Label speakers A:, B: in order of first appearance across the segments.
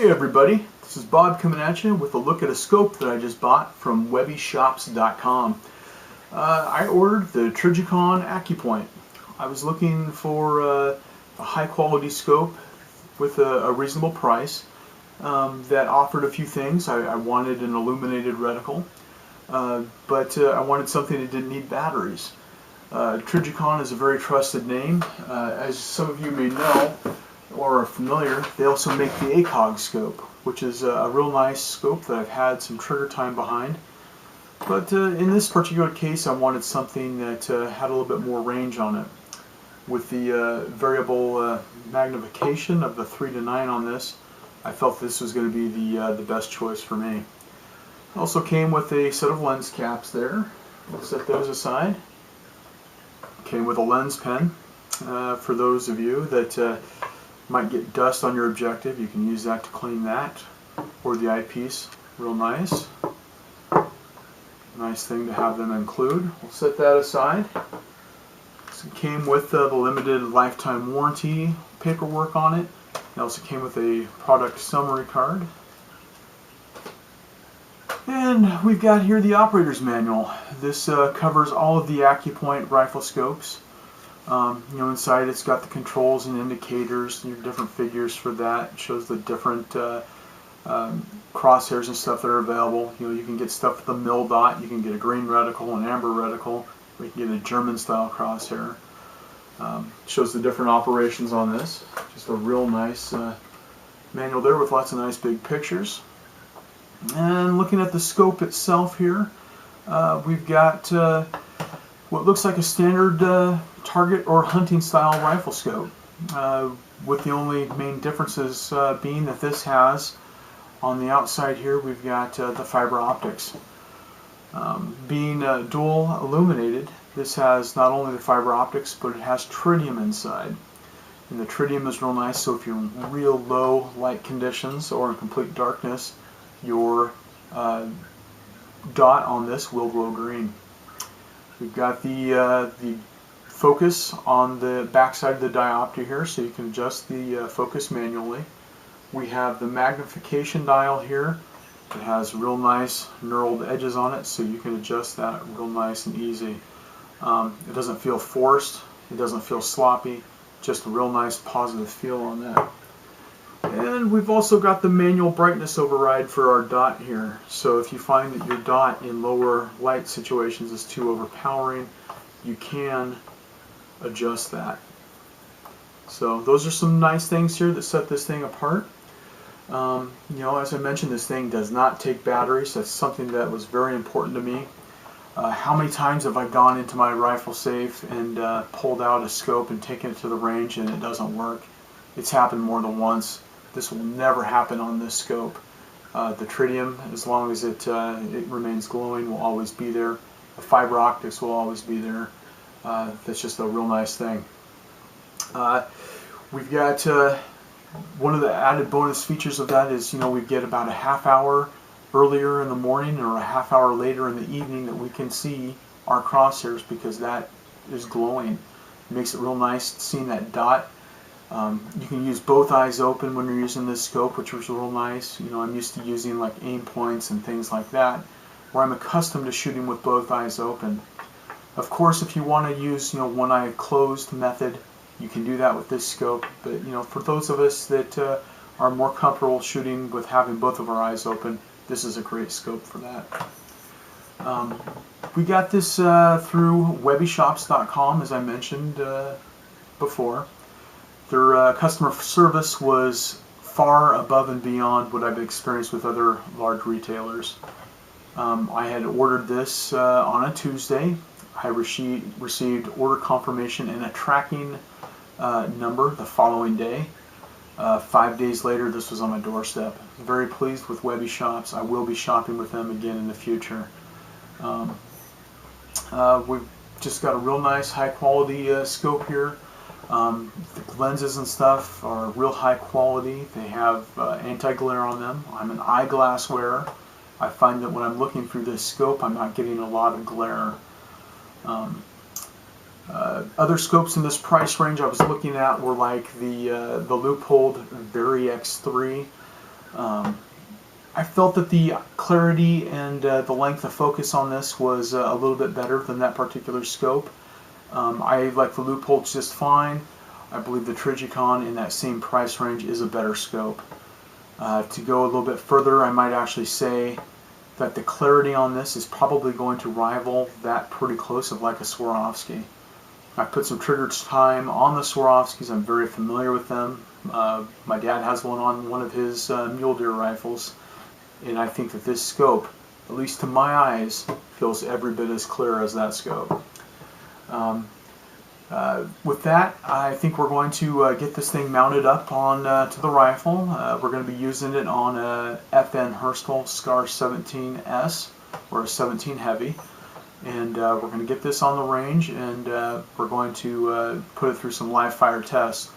A: Hey everybody, this is Bob coming at you with a look at a scope that I just bought from Webyshops.com. I ordered the Trijicon AccuPoint. I was looking for a high quality scope with a reasonable price that offered a few things. I wanted an illuminated reticle, but I wanted something that didn't need batteries. Trijicon is a very trusted name. As some of you may know, or are familiar, they also make the ACOG scope, which is a real nice scope that I've had some trigger time behind. But in this particular case, I wanted something that had a little bit more range on it. With the variable magnification of the 3 to 9 on this, I felt this was going to be the best choice for me. It also came with a set of lens caps there. We'll set those aside. Came with a lens pen. For those of you that might get dust on your objective, you can use that to clean that, or the eyepiece. Real nice. Nice thing to have them include. We'll set that aside. So it came with the limited lifetime warranty paperwork on it. It also came with a product summary card. And we've got here the operator's manual. This covers all of the AccuPoint riflescopes. Inside it's got the controls and indicators, and your different figures for that. It shows the different crosshairs and stuff that are available. You can get stuff with a mil dot, you can get a green reticle, an amber reticle, or you can get a German style crosshair. Shows the different operations on this. Just a real nice manual there with lots of nice big pictures. And looking at the scope itself here, we've got what looks like a standard target or hunting style rifle scope, with the only main differences being that this has on the outside here we've got the fiber optics. Being dual illuminated, this has not only the fiber optics, but it has tritium inside, and the tritium is real nice, so if you're in real low light conditions or in complete darkness, your dot on this will glow green. We've got the focus on the back side of the diopter here, so you can adjust the focus manually. We have the magnification dial here. It has real nice knurled edges on it, so you can adjust that real nice and easy. It doesn't feel forced, it doesn't feel sloppy, just a real nice positive feel on that. And we've also got the manual brightness override for our dot here. So if you find that your dot in lower light situations is too overpowering, you can adjust that. So those are some nice things here that set this thing apart. As I mentioned, this thing does not take batteries. That's something that was very important to me. How many times have I gone into my rifle safe and pulled out a scope and taken it to the range and it doesn't work? It's happened more than once. This will never happen on this scope. The tritium, as long as it remains glowing, will always be there. The fiber optics will always be there. That's just a real nice thing. We've got one of the added bonus features of that is, we get about a half hour earlier in the morning or a half hour later in the evening that we can see our crosshairs, because that is glowing. It makes it real nice seeing that dot. You can use both eyes open when you're using this scope, which was real nice. I'm used to using like aim points and things like that, where I'm accustomed to shooting with both eyes open. Of course, if you want to use one eye closed method, you can do that with this scope. But for those of us that are more comfortable shooting with having both of our eyes open, this is a great scope for that. We got this through Webyshops.com, as I mentioned before. Their customer service was far above and beyond what I've experienced with other large retailers. I had ordered this on a Tuesday. I received order confirmation and a tracking number the following day. 5 days later, this was on my doorstep. Very pleased with Webyshops. I will be shopping with them again in the future. We've just got a real nice high quality scope here. The lenses and stuff are real high quality. They have anti-glare on them. I'm an eyeglass wearer. I find that when I'm looking through this scope, I'm not getting a lot of glare. Other scopes in this price range I was looking at were like the Loophole Vari X3. I felt that the clarity and the length of focus on this was a little bit better than that particular scope. I like the loopholes just fine. I believe the Trijicon in that same price range is a better scope. To go a little bit further, I might actually say that the clarity on this is probably going to rival that pretty close of like a Swarovski. I put some trigger time on the Swarovskis. I'm very familiar with them. My dad has one on one of his mule deer rifles, and I think that this scope, at least to my eyes, feels every bit as clear as that scope. With that, I think we're going to get this thing mounted up on to the rifle. We're going to be using it on a FN Herstal Scar 17S or a 17 Heavy, and we're going to get this on the range, and we're going to put it through some live fire tests.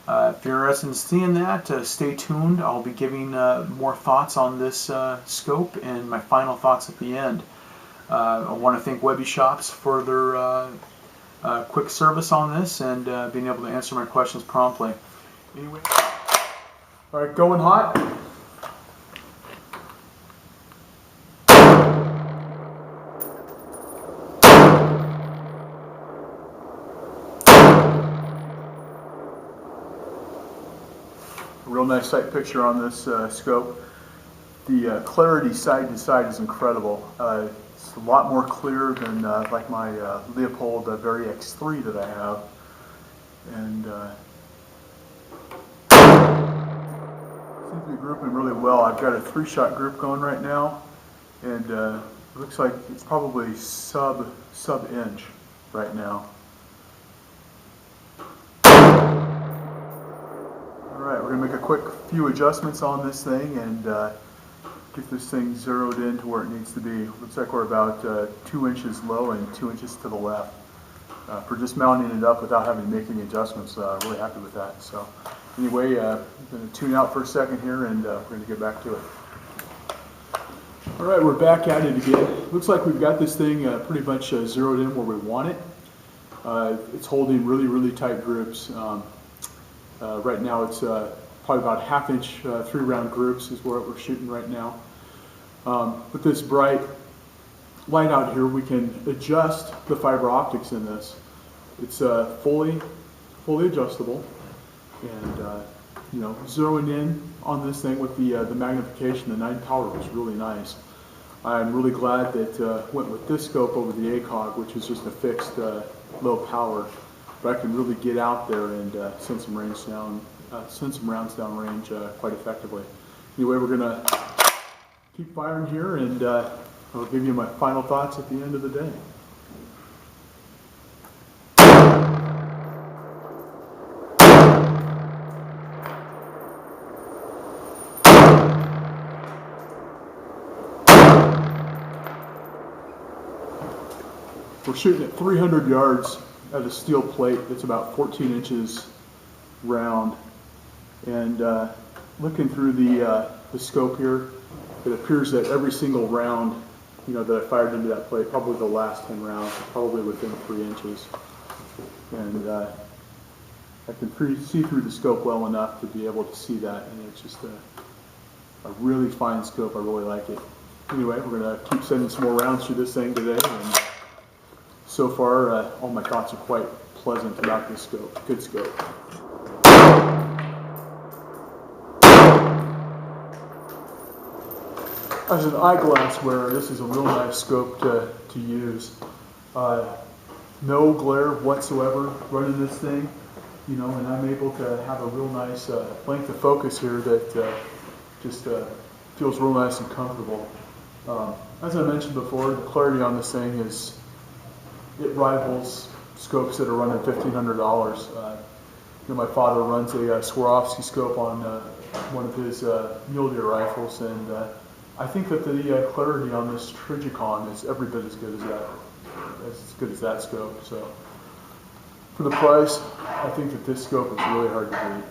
A: If you're interested in seeing that, stay tuned. I'll be giving more thoughts on this scope and my final thoughts at the end. I want to thank Webyshops for their quick service on this and being able to answer my questions promptly. Anyway, all right, going hot. Real nice sight picture on this scope. The clarity side to side is incredible. It's a lot more clear than like my Leopold Very X3 that I have. And seems to be grouping really well. I've got a 3-shot group going right now, and it looks like it's probably sub-inch right now. Alright, we're going to make a quick few adjustments on this thing and get this thing zeroed in to where it needs to be. Looks like we're about 2 inches low and 2 inches to the left. For just mounting it up without having to make any adjustments, really happy with that. So anyway, I'm going to tune out for a second here, and we're going to get back to it. Alright, we're back at it again. Looks like we've got this thing pretty much zeroed in where we want it. It's holding really tight groups. Right now it's probably about 1/2 inch 3-round groups is where we're shooting right now. With this bright light out here, we can adjust the fiber optics in this. It's fully adjustable, and you know, zeroing in on this thing with the magnification, the 9 power was really nice. I'm really glad that went with this scope over the ACOG, which is just a fixed low power. But I can really get out there and send some rounds down range quite effectively. Anyway, we're gonna keep firing here, and I'll give you my final thoughts at the end of the day. We're shooting at 300 yards at a steel plate that's about 14 inches round, and looking through the scope here, it appears that every single round, you know, that I fired into that plate, probably the last 10 rounds, probably within 3 inches, and I can see through the scope well enough to be able to see that, and it's just a really fine scope. I really like it. Anyway, we're going to keep sending some more rounds through this thing today, and so far, all my thoughts are quite pleasant about this scope. Good scope. As an eyeglass wearer, this is a real nice scope to use. No glare whatsoever running this thing, you know, and I'm able to have a real nice length of focus here that just feels real nice and comfortable. As I mentioned before, the clarity on this thing is, it rivals scopes that are running $1,500. You know, my father runs a Swarovski scope on one of his mule deer rifles, and I think that the clarity on this Trijicon is every bit as good as that scope. So, for the price, I think that this scope is really hard to beat.